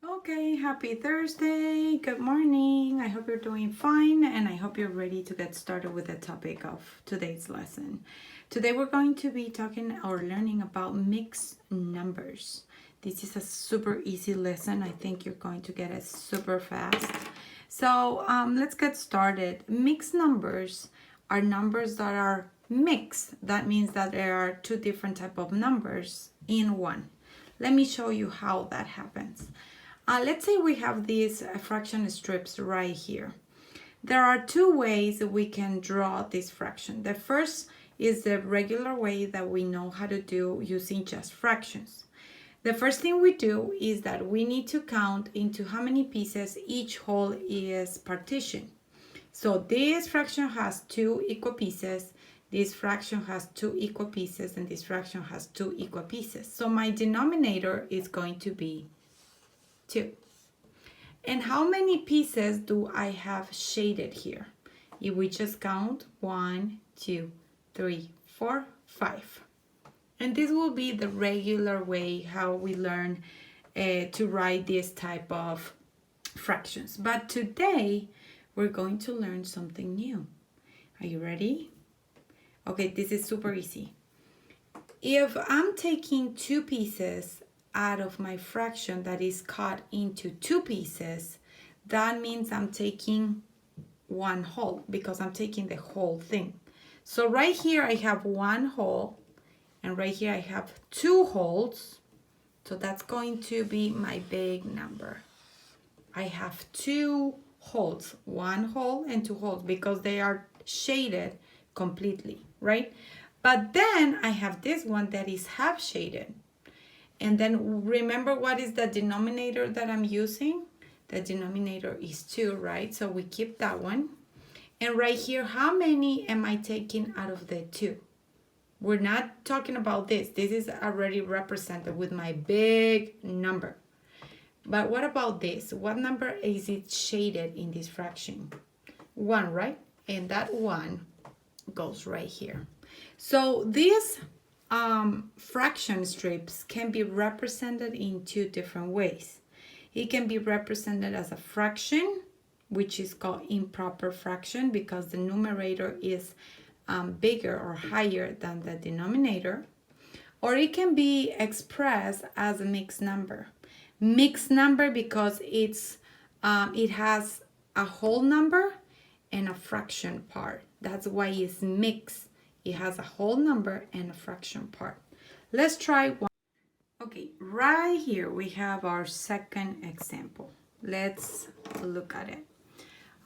Okay, happy Thursday. Good morning. I hope you're doing fine and I hope you're ready to get started with the topic of today's lesson. Today we're going to be talking or learning about mixed numbers. This is a super easy lesson. I think you're going to get it super fast. So let's get started. Mixed numbers are numbers that are mixed. That means that there are two different type of numbers in one. Let me show you how that happens. Let's say we have these fraction strips right here. There are two ways that we can draw this fraction. The first is the regular way that we know how to do using just fractions. The first thing we do is that we need to count into how many pieces each whole is partitioned. So this fraction has two equal pieces, this fraction has two equal pieces, and this fraction has two equal pieces. So my denominator is going to be 2. And how many pieces do I have shaded here? If we just count 1, 2, 3, 4, 5. And this will be the regular way how we learn to write this type of fractions. But today we're going to learn something new. Are you ready? Okay, this is super easy. If I'm taking two pieces out of my fraction that is cut into two pieces, that means I'm taking one whole because I'm taking the whole thing. So right here I have one whole and right here I have two wholes. So that's going to be my big number. I have two wholes, one whole and two wholes because they are shaded completely, right? But then I have this one that is half shaded. And then remember what is the denominator that I'm using? The denominator is 2, right? So we keep that one. And right here, how many am I taking out of the 2? We're not talking about this. This is already represented with my big number. But what about this? What number is it shaded in this fraction? 1, right? And that 1 goes right here. So these fraction strips can be represented in two different ways. It can be represented as a fraction, which is called improper fraction because the numerator is bigger or higher than the denominator. Or it can be expressed as a mixed number. Mixed number because it has a whole number and a fraction part. That's why it's mixed. It has a whole number and a fraction part. Let's try one. Okay, right here we have our second example. Let's look at it.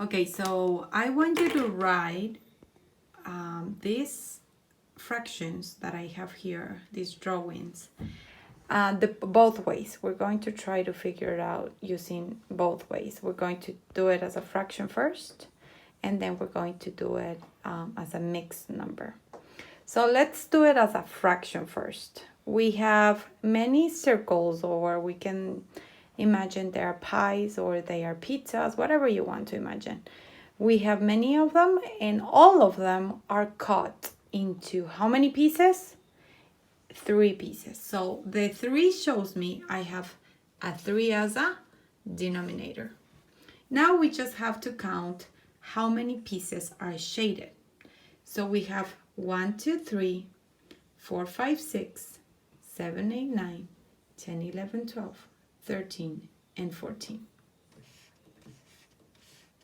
Okay, so I want you to write these fractions that I have here, these drawings, both ways. We're going to try to figure it out using both ways. We're going to do it as a fraction first, and then we're going to do it as a mixed number. So let's do it as a fraction first. We have many circles, or we can imagine they are pies or they are pizzas, whatever you want to imagine. We have many of them and all of them are cut into how many pieces? 3 pieces. So the 3 shows me I have a 3 as a denominator. Now we just have to count how many pieces are shaded. So we have 1, 2, 3, 4, 5, 6, 7, 8, 9, 10, 11, 12, 13, and 14.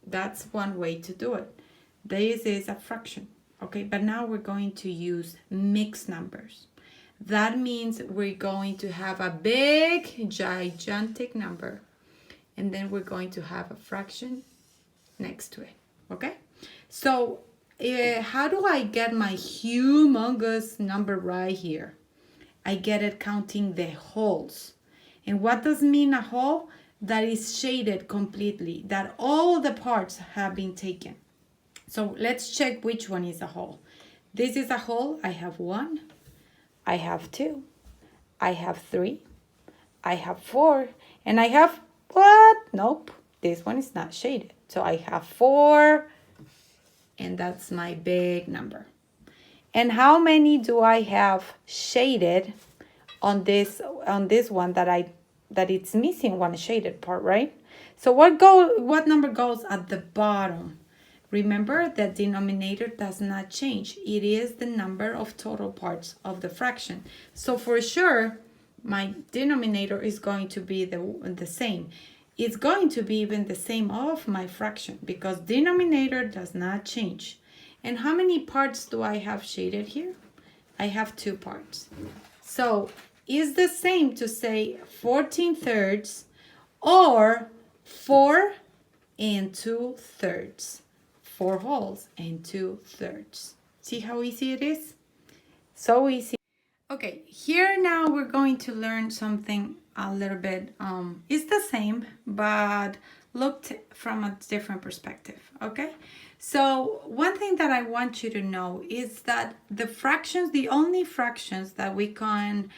That's one way to do it. This is a fraction, okay? But now we're going to use mixed numbers. That means we're going to have a big, gigantic number, and then we're going to have a fraction next to it, okay? So how do I get my humongous number right here? I get it counting the wholes. And what does mean a whole? That is shaded completely, that all the parts have been taken. So let's check which one is a whole. This is a whole. I have 1, I have 2, I have 3, I have 4, and I have what? Nope, this one is not shaded. So I have 4, and that's my big number. And how many do I have shaded on this one that I that it's missing one shaded part, right? So what number goes at the bottom? Remember that denominator does not change. It is the number of total parts of the fraction. So for sure, my denominator is going to be the same. It's going to be even the same of my fraction because denominator does not change. And how many parts do I have shaded here? I have 2 parts. So it's the same to say 14/3 or 4 2/3. 4 wholes and 2/3. See how easy it is? So easy. Okay, here now we're going to learn something a little bit, it's the same, but looked from a different perspective, okay? So one thing that I want you to know is that the fractions, the only fractions that we can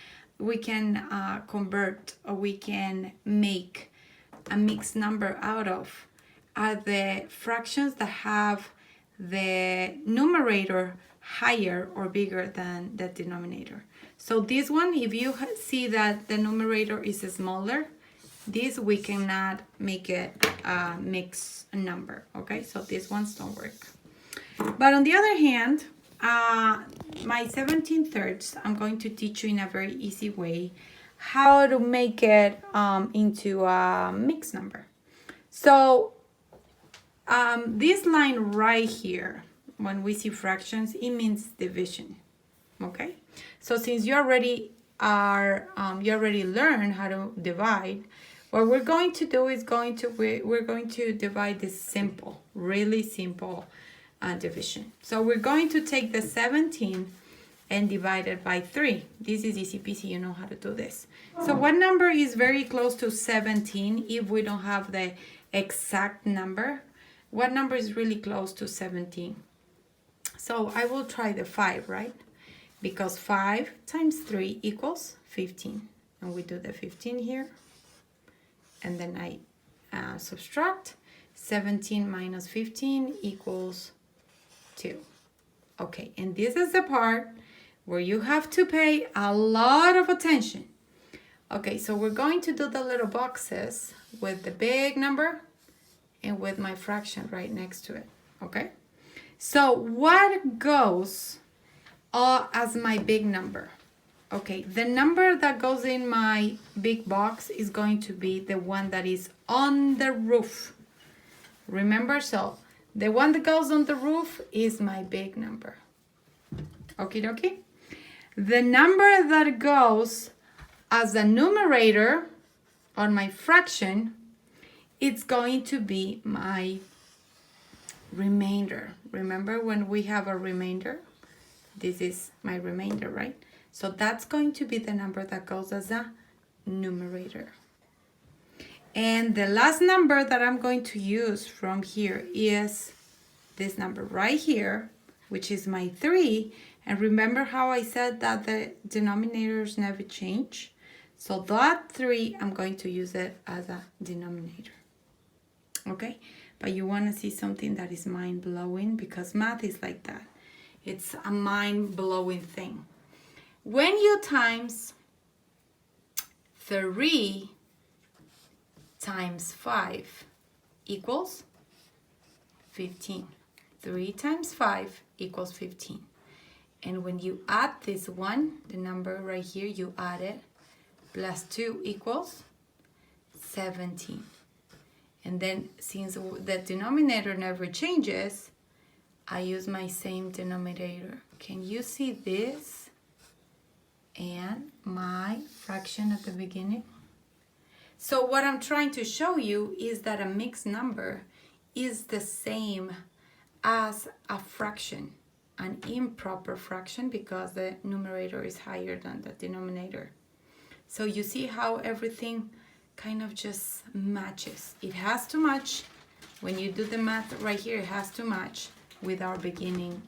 convert or we can make a mixed number out of are the fractions that have the numerator higher or bigger than the denominator. So this one, if you see that the numerator is smaller, this we cannot make it a mixed number, okay? So these ones don't work. But on the other hand, my 17/3, I'm going to teach you in a very easy way how to make it into a mixed number. So this line right here, when we see fractions, it means division, okay? So since you already learned how to divide, what we're going to do is we're going to divide this simple, really simple division. So we're going to take the 17 and divide it by 3. This is easy peasy, you know how to do this. So what number is very close to 17 if we don't have the exact number? What number is really close to 17? So I will try the 5, right? Because 5 times 3 equals 15. And we do the 15 here. And then I subtract. 17 minus 15 equals 2. Okay, and this is the part where you have to pay a lot of attention. Okay, so we're going to do the little boxes with the big number and with my fraction right next to it, okay? So what goes as my big number? Okay, the number that goes in my big box is going to be the one that is on the roof. Remember, so the one that goes on the roof is my big number. Okie dokie. The number that goes as a numerator on my fraction, it's going to be my remainder. Remember when we have a remainder? This is my remainder, right? So that's going to be the number that goes as a numerator. And the last number that I'm going to use from here is this number right here, which is my 3. And remember how I said that the denominators never change? So that 3, I'm going to use it as a denominator. Okay? But you want to see something that is mind-blowing, because math is like that. It's a mind-blowing thing. When you times 3 times 5 equals 15. 3 times 5 equals 15. And when you add this one, the number right here, you add it, plus 2 equals 17. And then since the denominator never changes, I use my same denominator. Can you see this? And my fraction at the beginning. So what I'm trying to show you is that a mixed number is the same as a fraction, an improper fraction, because the numerator is higher than the denominator. So you see how everything kind of just matches. It has to match. When you do the math right here, it has to match with our beginning.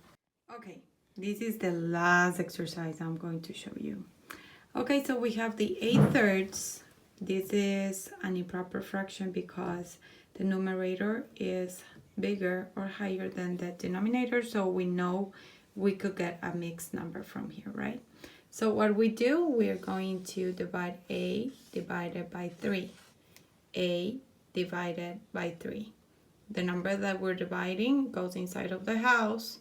Okay, this is the last exercise I'm going to show you. Okay, so we have the 8/3. This is an improper fraction because the numerator is bigger or higher than the denominator, so we know we could get a mixed number from here, right? So what we do, we're going to divide A divided by 3. A divided by 3. The number that we're dividing goes inside of the house.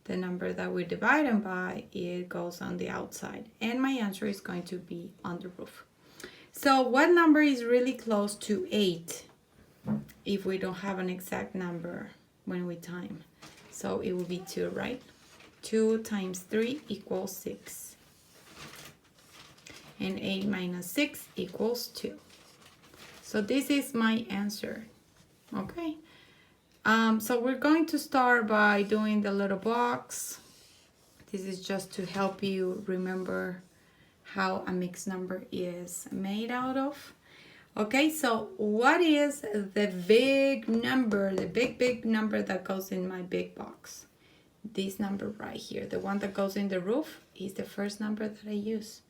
The number that we're dividing by, it goes on the outside. And my answer is going to be on the roof. So what number is really close to 8 if we don't have an exact number when we time? So it will be 2, right? 2 times 3 equals 6. And 8 minus 6 equals 2. So this is my answer. Okay. So we're going to start by doing the little box. This is just to help you remember how a mixed number is made out of. Okay, so what is the big number, the big number that goes in my big box? This number right here, the one that goes in the roof, is the first number that I use,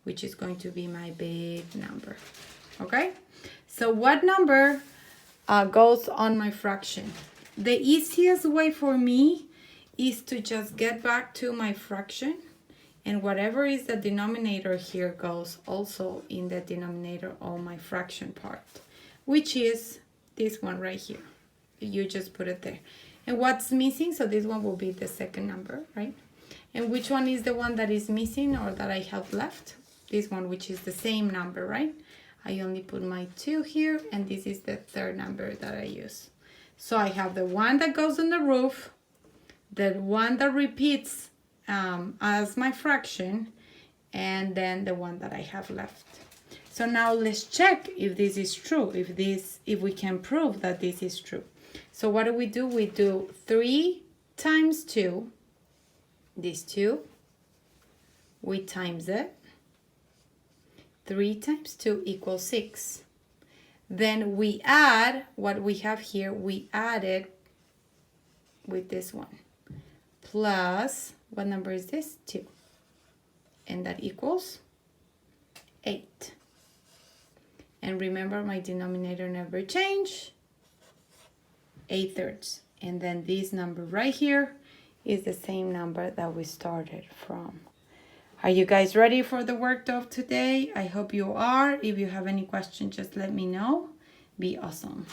which is going to be my big number. Okay, so what number goes on my fraction? The easiest way for me is to just get back to my fraction, and whatever is the denominator here goes also in the denominator of my fraction part, which is this one right here. You just put it there. And what's missing? So this one will be the second number, right? And which one is the one that is missing or that I have left? This one, which is the same number, right? I only put my 2 here, and this is the third number that I use. So I have the one that goes on the roof, the one that repeats as my fraction, and then the one that I have left. So now let's check if this is true, if we can prove that this is true. So what do? We do 3 times 2, this 2, we times it. 3 times 2 equals 6. Then we add what we have here, we add it with this one. Plus, what number is this? 2. And that equals 8. And remember, my denominator never change. 8/3. And then this number right here is the same number that we started from. Are you guys ready for the work of today? I hope you are. If you have any questions, just let me know. Be awesome.